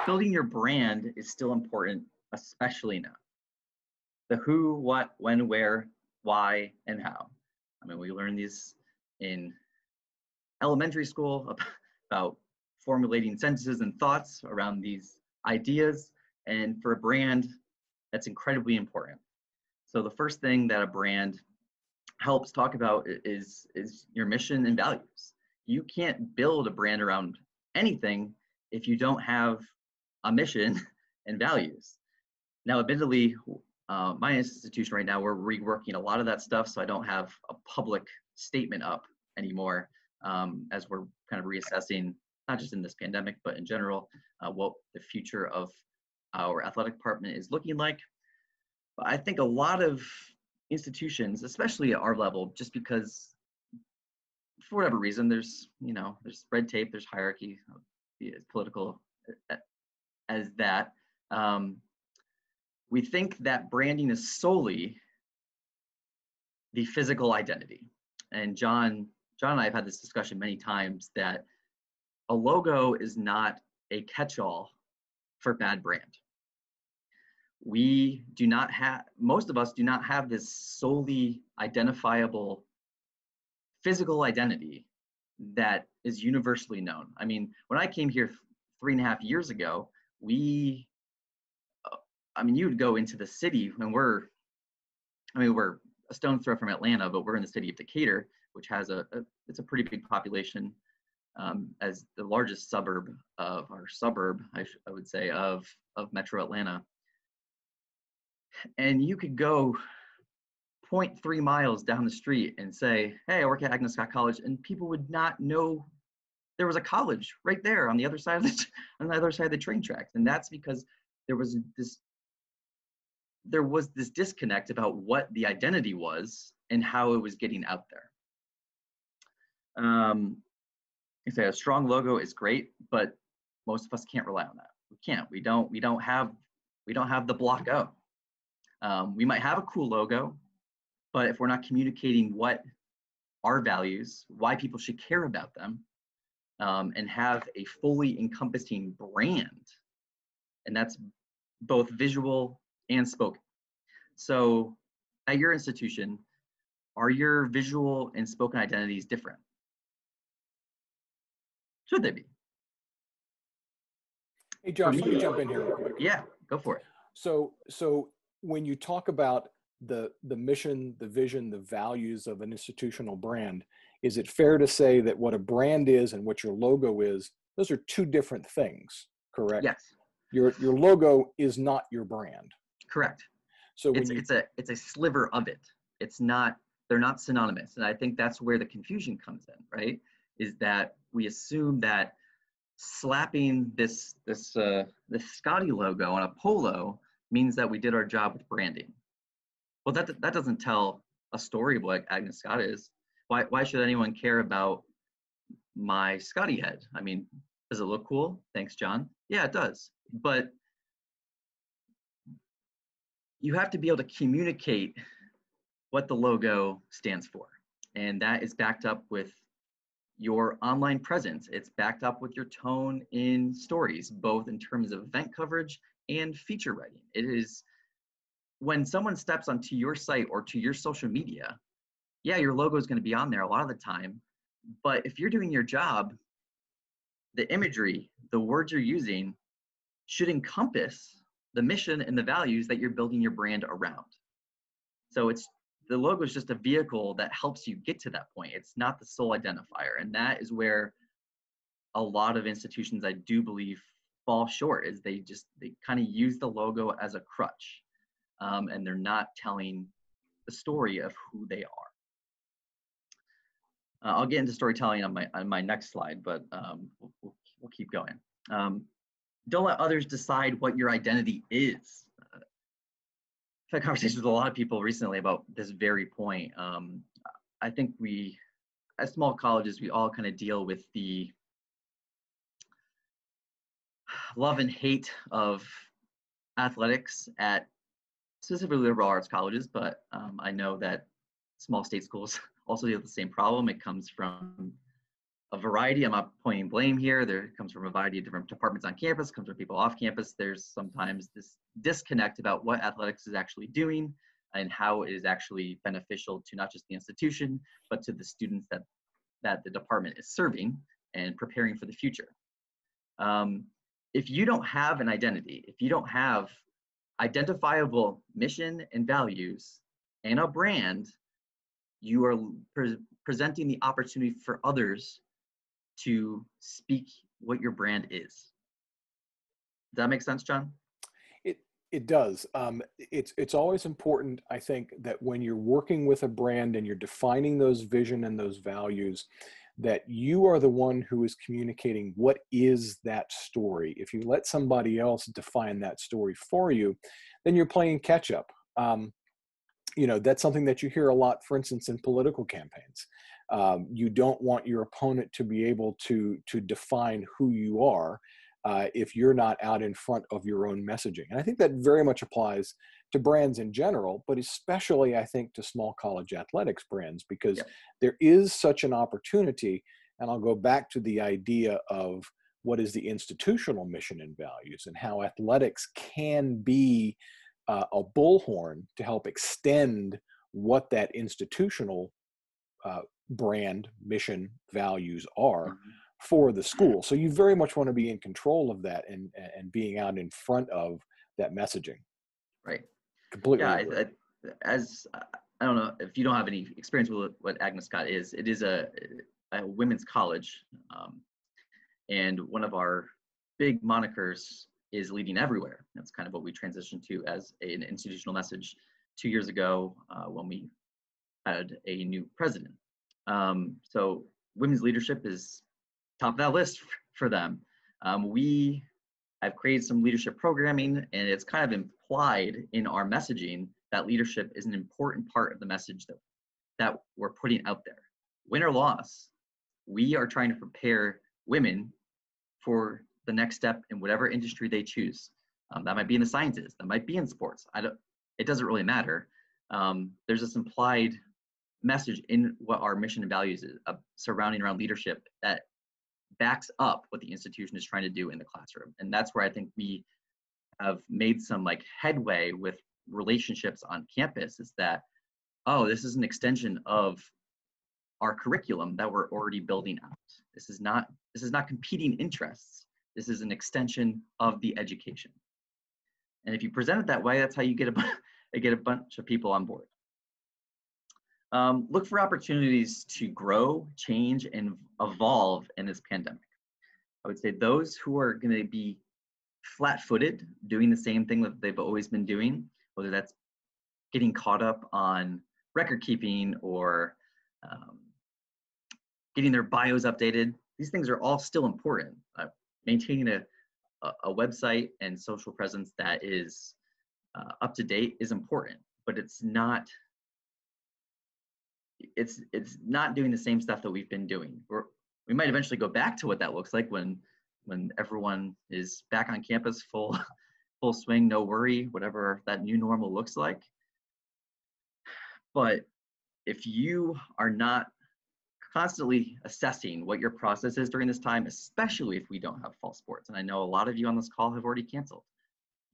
building your brand is still important, especially now. The who, what, when, where, why, and how. I mean, we learn these in elementary school about formulating sentences and thoughts around these ideas. And for a brand, that's incredibly important. So the first thing that a brand helps talk about is your mission and values. You can't build a brand around anything if you don't have a mission and values. Now, admittedly, my institution right now, we're reworking a lot of that stuff, so I don't have a public statement up anymore, as we're kind of reassessing, not just in this pandemic, but in general, what the future of our athletic department is looking like. But I think a lot of institutions, especially at our level, just because for whatever reason, there's red tape, there's hierarchy, be as political as that. We think that branding is solely the physical identity. And John and I have had this discussion many times that a logo is not a catch-all for bad brand. We do not have, most of us do not have this solely identifiable physical identity that is universally known. I mean, when I came here 3.5 years ago, you would go into the city, and we're a stone's throw from Atlanta, but we're in the city of Decatur, which has it's a pretty big population, as the largest suburb, I would say, of Metro Atlanta. And you could go 0.3 miles down the street and say, hey, I work at Agnes Scott College, and people would not know there was a college right there on the other side of the train tracks. And that's because there was this disconnect about what the identity was and how it was getting out there. I say a strong logo is great, but most of us can't rely on that. We can't. We don't have the block O. We might have a cool logo, but if we're not communicating what our values, why people should care about them, and have a fully encompassing brand, and that's both visual and spoken. So at your institution, are your visual and spoken identities different? Should they be? Hey, Josh, let me jump in here real quick. Yeah, go for it. So when you talk about the mission, the vision, the values of an institutional brand, is it fair to say that what a brand is and what your logo is, those are two different things, correct? Yes. Your logo is not your brand. Correct. So it's a sliver of it. It's not, they're not synonymous. And I think that's where the confusion comes in, right? Is that we assume that slapping this Scotty logo on a polo means that we did our job with branding. Well, that doesn't tell a story of what Agnes Scott is. Why should anyone care about my Scotty head? I mean, does it look cool? Thanks, John. Yeah, it does. But you have to be able to communicate what the logo stands for. And that is backed up with your online presence. It's backed up with your tone in stories, both in terms of event coverage and feature writing. It is, when someone steps onto your site or to your social media, yeah, your logo is going to be on there a lot of the time, but if you're doing your job, the imagery, the words you're using should encompass the mission and the values that you're building your brand around. So the logo is just a vehicle that helps you get to that point. It's not the sole identifier. And that is where a lot of institutions, I do believe, fall short, is they kind of use the logo as a crutch, and they're not telling the story of who they are. I'll get into storytelling on my next slide, but we'll keep going. Don't let others decide what your identity is. I've had conversations with a lot of people recently about this very point. I think we, as small colleges, we all kind of deal with the love and hate of athletics at specifically liberal arts colleges, but I know that small state schools also deal with the same problem. It comes from a variety. I'm not pointing blame here. There comes from a variety of different departments on campus, comes from people off campus. There's sometimes this disconnect about what athletics is actually doing and how it is actually beneficial to not just the institution, but to the students that the department is serving and preparing for the future. If you don't have an identity, if you don't have identifiable mission and values and a brand, you are presenting the opportunity for others to speak what your brand is. Does that make sense, John? It does. It's always important, I think, that when you're working with a brand and you're defining those vision and those values, that you are the one who is communicating what is that story. If you let somebody else define that story for you, then you're playing catch up. That's something that you hear a lot, for instance, in political campaigns. You don't want your opponent to be able to define who you are if you're not out in front of your own messaging. And I think that very much applies to brands in general, but especially, I think, to small college athletics brands, because there is such an opportunity. And I'll go back to the idea of what is the institutional mission and values, and how athletics can be a bullhorn to help extend what that institutional brand, mission, values are for the school. So you very much want to be in control of that and being out in front of that messaging. Right. Completely. Yeah. I don't know if you don't have any experience with what Agnes Scott is. It is a women's college. And one of our big monikers is leading everywhere. That's kind of what we transitioned to as an institutional message 2 years ago when we had a new president. So women's leadership is top of that list for them. We have created some leadership programming, and it's kind of implied in our messaging that leadership is an important part of the message that we're putting out there. Win or loss, we are trying to prepare women for the next step in whatever industry they choose. That might be in the sciences, that might be in sports. It doesn't really matter. There's this implied message in what our mission and values is surrounding around leadership that backs up what the institution is trying to do in the classroom. And that's where I think we have made some headway with relationships on campus, is that, oh, this is an extension of our curriculum that we're already building out. This is not competing interests. This is an extension of the education. And if you present it that way, that's how you get a bunch of people on board. Look for opportunities to grow, change, and evolve in this pandemic. I would say those who are going to be flat-footed, doing the same thing that they've always been doing, whether that's getting caught up on record keeping or getting their bios updated, these things are all still important. Maintaining a website and social presence that is up to date is important, but it's not doing the same stuff that we've been doing. We might eventually go back to what that looks like when everyone is back on campus full swing, no worry, whatever that new normal looks like. But if you are not constantly assessing what your process is during this time, especially if we don't have fall sports, and I know a lot of you on this call have already canceled,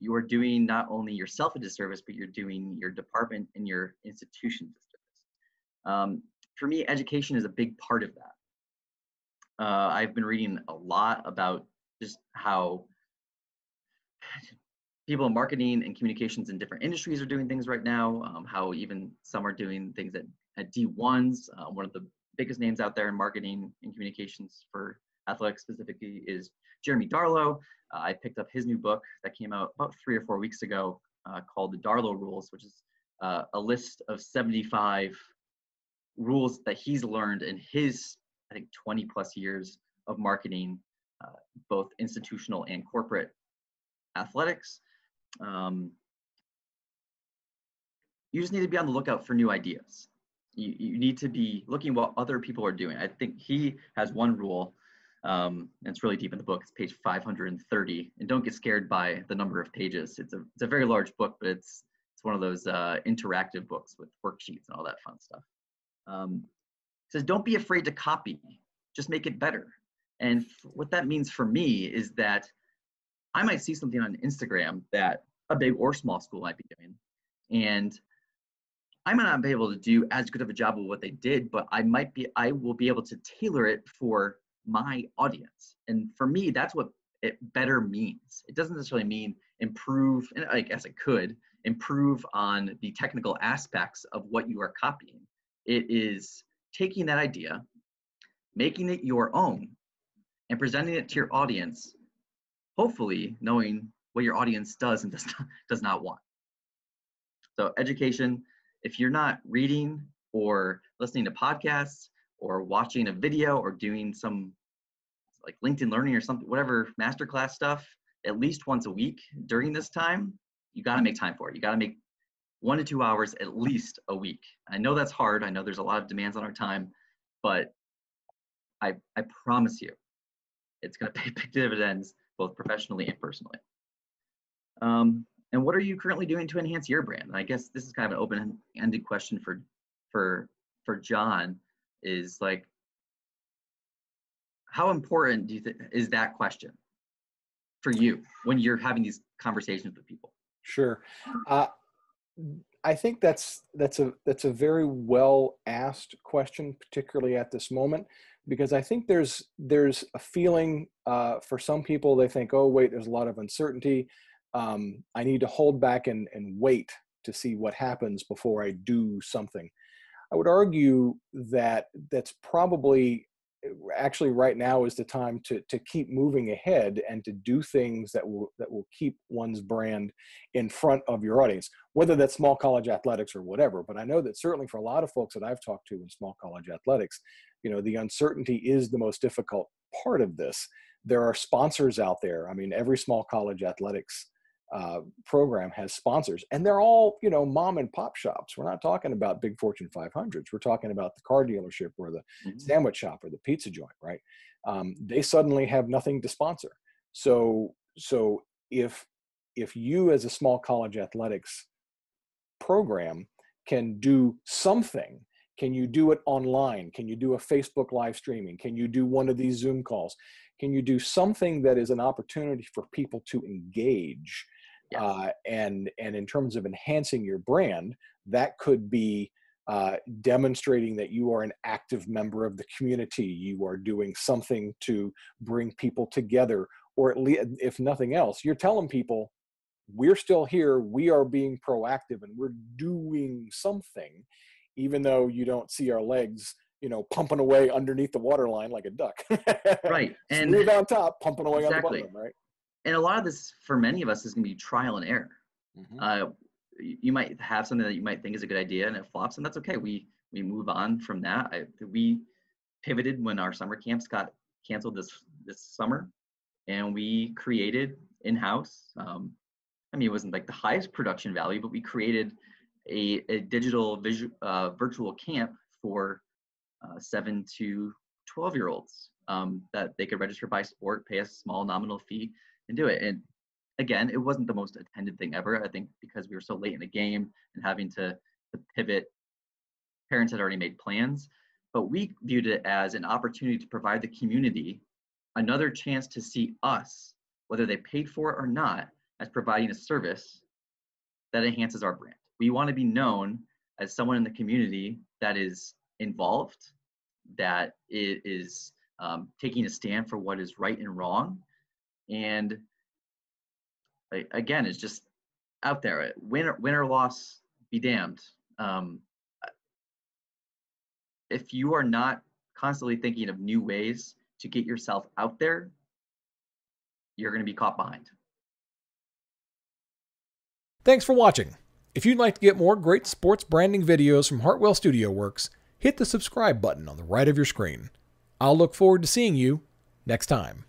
you are doing not only yourself a disservice, but you're doing your department and your institution a disservice. For me, education is a big part of that. I've been reading a lot about just how people in marketing and communications in different industries are doing things right now, how even some are doing things at D1s. One of the biggest names out there in marketing and communications for athletics specifically is Jeremy Darlow. I picked up his new book that came out about 3 or 4 weeks ago called The Darlow Rules, which is a list of 75 rules that he's learned in his, I think, 20 plus years of marketing, both institutional and corporate athletics. You just need to be on the lookout for new ideas. You need to be looking what other people are doing. I think he has one rule, and it's really deep in the book. It's page 530, and don't get scared by the number of pages. It's a very large book, but it's one of those interactive books with worksheets and all that fun stuff. It says, don't be afraid to copy. just make it better. And what that means for me is that I might see something on Instagram that a big or small school might be doing, and I might not be able to do as good of a job of what they did, but I will be able to tailor it for my audience. And for me, that's what it better means. It doesn't necessarily mean improve, and I guess it could improve on the technical aspects of what you are copying. It is taking that idea, making it your own, and presenting it to your audience, hopefully knowing what your audience does and does not want. So education, if you're not reading or listening to podcasts or watching a video or doing some like LinkedIn Learning or something, whatever masterclass stuff, at least once a week during this time, you got to make time for it. You got to make 1 to 2 hours at least a week. I know that's hard. I know there's a lot of demands on our time, but I promise you, it's going to pay big dividends, both professionally and personally. And what are you currently doing to enhance your brand? And I guess this is kind of an open-ended question for John, is like, how important do you think is that question for you when you're having these conversations with people? Sure. I think that's a very well asked question, particularly at this moment, because I think there's a feeling for some people, they think, oh wait, there's a lot of uncertainty. I need to hold back and wait to see what happens before I do something. I would argue that that's probably actually right now is the time to keep moving ahead and to do things that will keep one's brand in front of your audience, whether that's small college athletics or whatever. But I know that certainly for a lot of folks that I've talked to in small college athletics, the uncertainty is the most difficult part of this. There are sponsors out there. I mean, every small college athletics program has sponsors, and they're all, mom and pop shops. We're not talking about big Fortune 500s. We're talking about the car dealership or the sandwich shop or the pizza joint, right? They suddenly have nothing to sponsor. So if you as a small college athletics program can do something, can you do it online? Can you do a Facebook live streaming? Can you do one of these Zoom calls? Can you do something that is an opportunity for people to engage? Yes. And in terms of enhancing your brand, that could be demonstrating that you are an active member of the community. You are doing something to bring people together, or at least, if nothing else, you're telling people, we're still here, we are being proactive, and we're doing something, even though you don't see our legs, pumping away underneath the waterline like a duck. Right. And smooth on top, pumping away exactly. on the bottom, right? And a lot of this, for many of us, is going to be trial and error. You might have something that you might think is a good idea and it flops, and that's okay. We move on from that. We pivoted when our summer camps got canceled this summer, and we created in-house. It wasn't like the highest production value, but we created a digital virtual camp for 7 to 12-year-olds that they could register by sport, pay a small nominal fee, and do it. And again, it wasn't the most attended thing ever. I think because we were so late in the game and having to pivot, parents had already made plans, but we viewed it as an opportunity to provide the community another chance to see us, whether they paid for it or not, as providing a service that enhances our brand. We want to be known as someone in the community that is involved, that it is taking a stand for what is right and wrong. And again, it's just out there. Win or loss, be damned. If you are not constantly thinking of new ways to get yourself out there, you're going to be caught behind. Thanks for watching. If you'd like to get more great sports branding videos from Hartwell Studio Works, hit the subscribe button on the right of your screen. I'll look forward to seeing you next time.